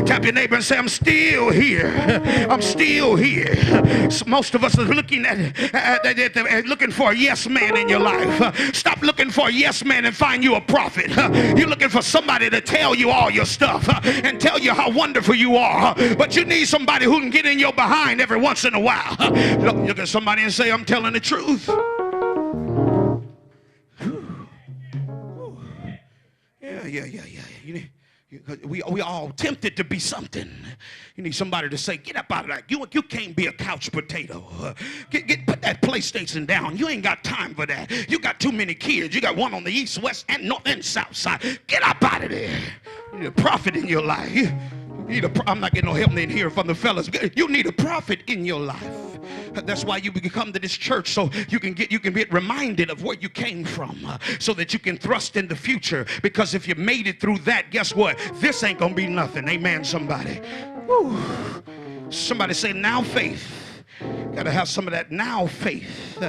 Tap your neighbor and say, I'm still here. I'm still here. So most of us are looking at looking for a yes man in your life. Stop looking for a yes man and find you a prophet. You're looking for somebody to tell you all your stuff and tell you how wonderful you are. But you need somebody who can get in your behind every once in a while. Look at somebody and say, I'm telling the truth. Yeah. We all tempted to be something. You need somebody to say, get up out of that. You can't be a couch potato. Put that PlayStation down. You ain't got time for that. You got too many kids. You got one on the east, west, and north and south side. Get up out of there. You need a prophet in your life. I'm not getting no help in here from the fellas. You need a prophet in your life. That's why you come to this church, so you can get reminded of where you came from, so that you can thrust in the future. Because if you made it through that, guess what? This ain't gonna be nothing. Amen. Somebody. Woo. Somebody say now faith. Got to have some of that now faith.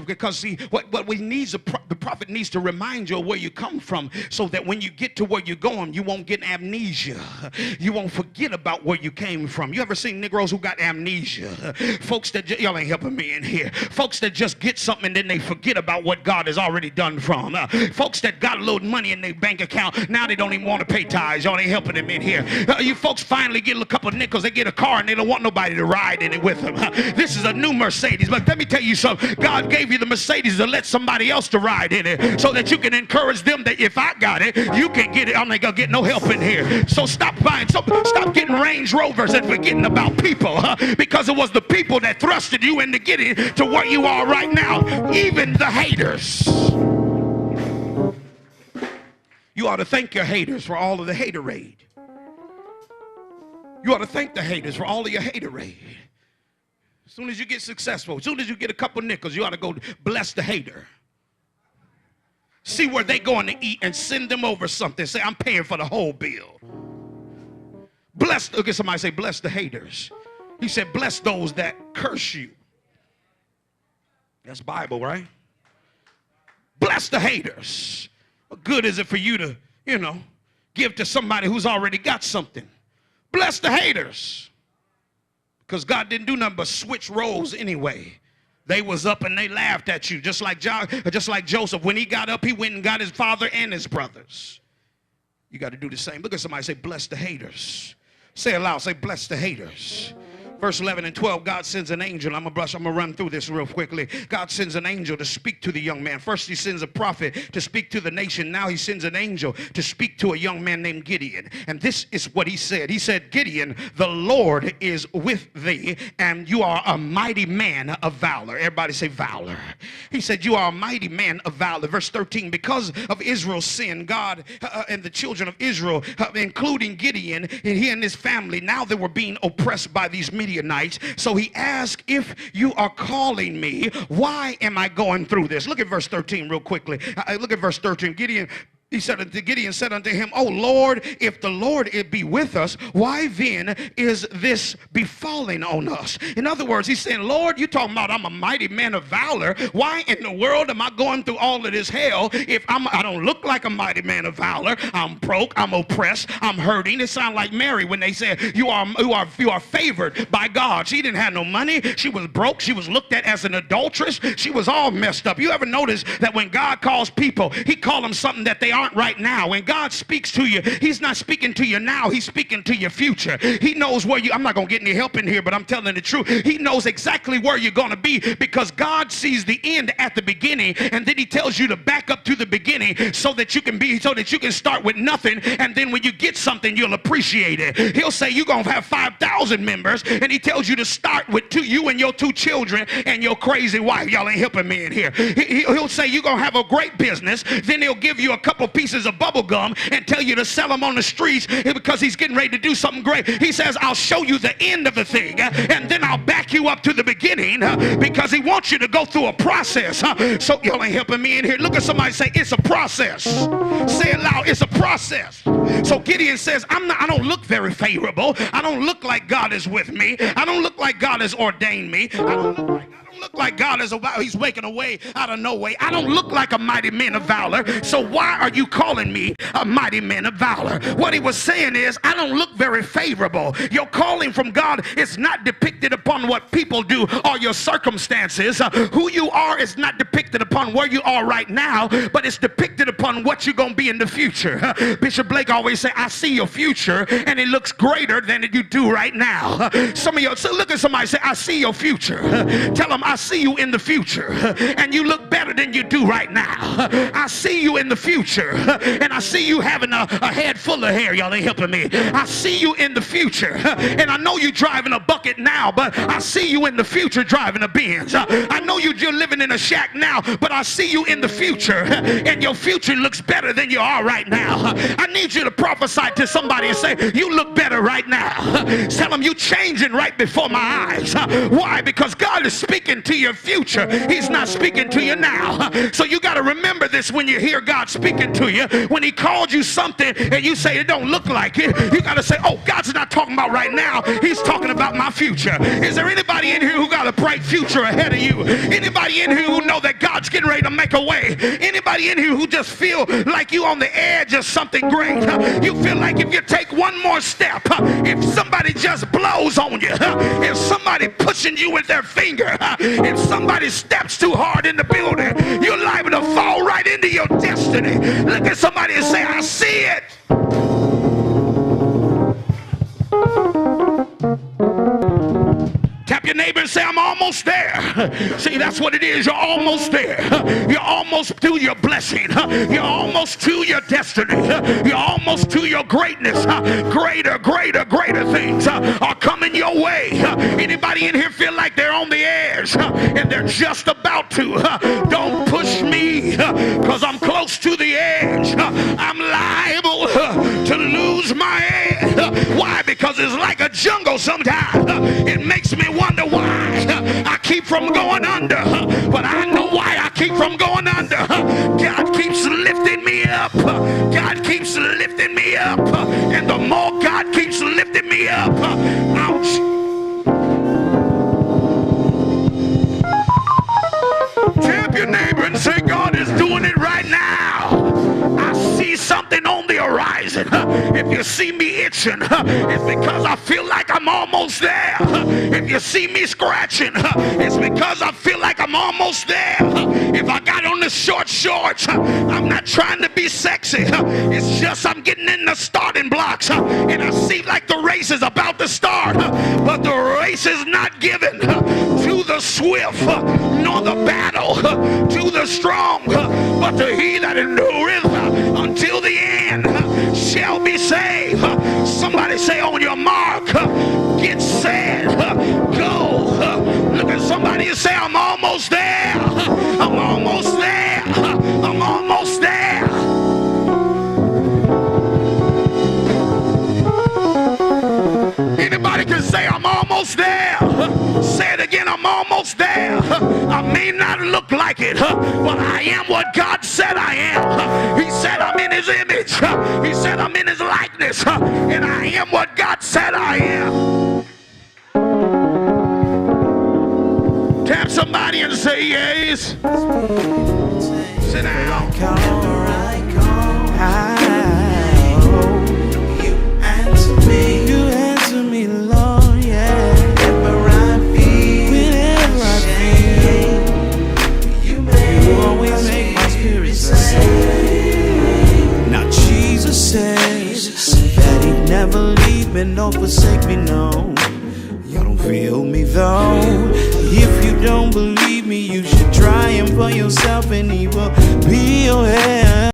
Because see, what we need, the prophet needs to remind you of where you come from, so that when you get to where you're going, you won't get amnesia. You won't forget about where you came from. You ever seen Negroes who got amnesia? Folks that, y'all ain't helping me in here. Folks that just get something and then they forget about what God has already done from. Folks that got a little money in their bank account, now they don't even want to pay tithes. Y'all ain't helping them in here. You folks finally get a couple of nickels, they get a car and they don't want nobody to ride in it with them. This is a new Mercedes, but let me tell you something. God gave you the Mercedes to let somebody else to ride in it, so that you can encourage them that if I got it, you can get it. I'm not gonna get no help in here. So stop getting Range Rovers and forgetting about people, because it was the people that thrusted you into getting to where you are right now. Even the haters. You ought to thank your haters for all of the haterade. You ought to thank the haters for all of your haterade. As soon as you get successful, as soon as you get a couple nickels, you ought to go bless the hater. See where they going to eat and send them over something. Say, I'm paying for the whole bill. Look at somebody say, bless the haters. He said, bless those that curse you. That's Bible, right? Bless the haters. What good is it for you to, give to somebody who's already got something? Bless the haters. Because God didn't do nothing but switch roles anyway. They was up and they laughed at you. Just like Joseph. When he got up, he went and got his father and his brothers. You got to do the same. Look at somebody, say, bless the haters. Say it loud, say, bless the haters. Verse 11 and 12, God sends an angel. I'm going to run through this real quickly. God sends an angel to speak to the young man. First, he sends a prophet to speak to the nation. Now he sends an angel to speak to a young man named Gideon. And this is what he said. He said, Gideon, the Lord is with thee, and you are a mighty man of valor. Everybody say valor. He said, you are a mighty man of valor. Verse 13, because of Israel's sin, God and the children of Israel, including Gideon, and he and his family, now they were being oppressed by these Midianites. So he asked, if you are calling me, why am I going through this? Look at verse 13 real quickly. Look at verse 13. Gideon said unto him, O Lord, if the Lord it be with us, why then is this befalling on us? In other words, he's saying, Lord, you talking about I'm a mighty man of valor. Why in the world am I going through all of this hell if I don't look like a mighty man of valor? I'm broke, I'm oppressed, I'm hurting. It sounds like Mary when they said you are favored by God. She didn't have no money. She was broke. She was looked at as an adulteress. She was all messed up. You ever notice that when God calls people, he calls them something that they aren't right now? When God speaks to you, he's not speaking to you now, he's speaking to your future. He knows where I'm not gonna get any help in here, but I'm telling the truth. He knows exactly where you're gonna be, because God sees the end at the beginning, and then he tells you to back up to the beginning so that you can start with nothing, and then when you get something, you'll appreciate it. He'll say you're gonna have 5,000 members, and he tells you to start with you and your 2 children and your crazy wife. Y'all ain't helping me in here. He'll say you're gonna have a great business, then he'll give you a couple pieces of bubble gum and tell you to sell them on the streets because he's getting ready to do something great. He says, I'll show you the end of the thing, and then I'll back you up to the beginning, because he wants you to go through a process. So y'all ain't helping me in here. Look at somebody, say, it's a process. Say it loud, it's a process. So Gideon says, I don't look very favorable. I don't look like God is with me. I don't look like God has ordained me. I don't look like God is he's making a way out of no way. I don't look like a mighty man of valor. So why are you calling me a mighty man of valor? What he was saying is, I don't look very favorable. Your calling from God is not depicted upon what people do or your circumstances. Who you are is not depicted upon where you are right now, but it's depicted upon what you're going to be in the future. Bishop Blake always say, I see your future, and it looks greater than you do right now. Some of you, so look at somebody, say, I see your future. Tell them, I see you in the future, and you look better than you do right now. I see you in the future, and I see you having a head full of hair. Y'all ain't helping me. I see you in the future, and I know you're driving a bucket now, but I see you in the future driving a Benz. I know you're living in a shack now, but I see you in the future, and your future looks better than you are right now. I need you to prophesy to somebody and say, you look better right now. Tell them, you changing right before my eyes. Why? Because God is speaking to your future. He's not speaking to you now. So you got to remember this when you hear God speaking to you. When he called you something and you say it don't look like it, you got to say, oh, God's not talking about right now. He's talking about my future. Is there anybody in here who got a bright future ahead of you? Anybody in here who know that God's getting ready to make a way? Anybody in here who just feel like you on the edge of something great? You feel like if you take one more step, if somebody just blows on you, if somebody pushing you with their finger, if somebody steps too hard in the building, you're liable to fall right into your destiny. Look at somebody and say, I see it. Tap your neighbor and say, I'm almost there. See, that's what it is. You're almost there. You're almost to your blessing. You're almost to your destiny. You're almost to your greatness. Greater things are coming your way. Anybody in here feel like they're on the edge and they're just about to? Don't push me, because I'm close to the edge. I'm liable to lose my edge. Why? Because it's like a jungle sometimes. It makes me wonder why I keep from going under, but I know why I keep from going under. God keeps lifting me up. God keeps lifting me up, and the more God keeps lifting me up, ouch. Tap your neighbor and say, God is doing it right now. I see something on the horizon. If you see me itching, it's because I feel like I'm almost there. If you see me scratching, it's because I feel like I'm almost there. If I got on the short shorts, I'm not trying to be sexy. It's just I'm getting in the starting blocks, and I see like the race is about to start, but the race is not given to the swift, nor the battle to the strong, but to he that endureth until the end shall be saved. Somebody say, on your mark, get set, go. Look at somebody and say, I'm almost there. I'm almost there. I'm almost there. Anybody can say, I'm almost there. Say it again, I'm almost there. I may not look like it, but I am what God said I am. He said I'm in his image. He said I'm in his likeness, and I am what God said I am. Tap somebody and say yes. Sit down. You answer me, Lord, yeah. Whenever I feel, you always make my spirit sing. Now Jesus says that he'd never leave me nor forsake me, no. You don't feel me though. If you don't believe me, you should try him for yourself, and he will be your head.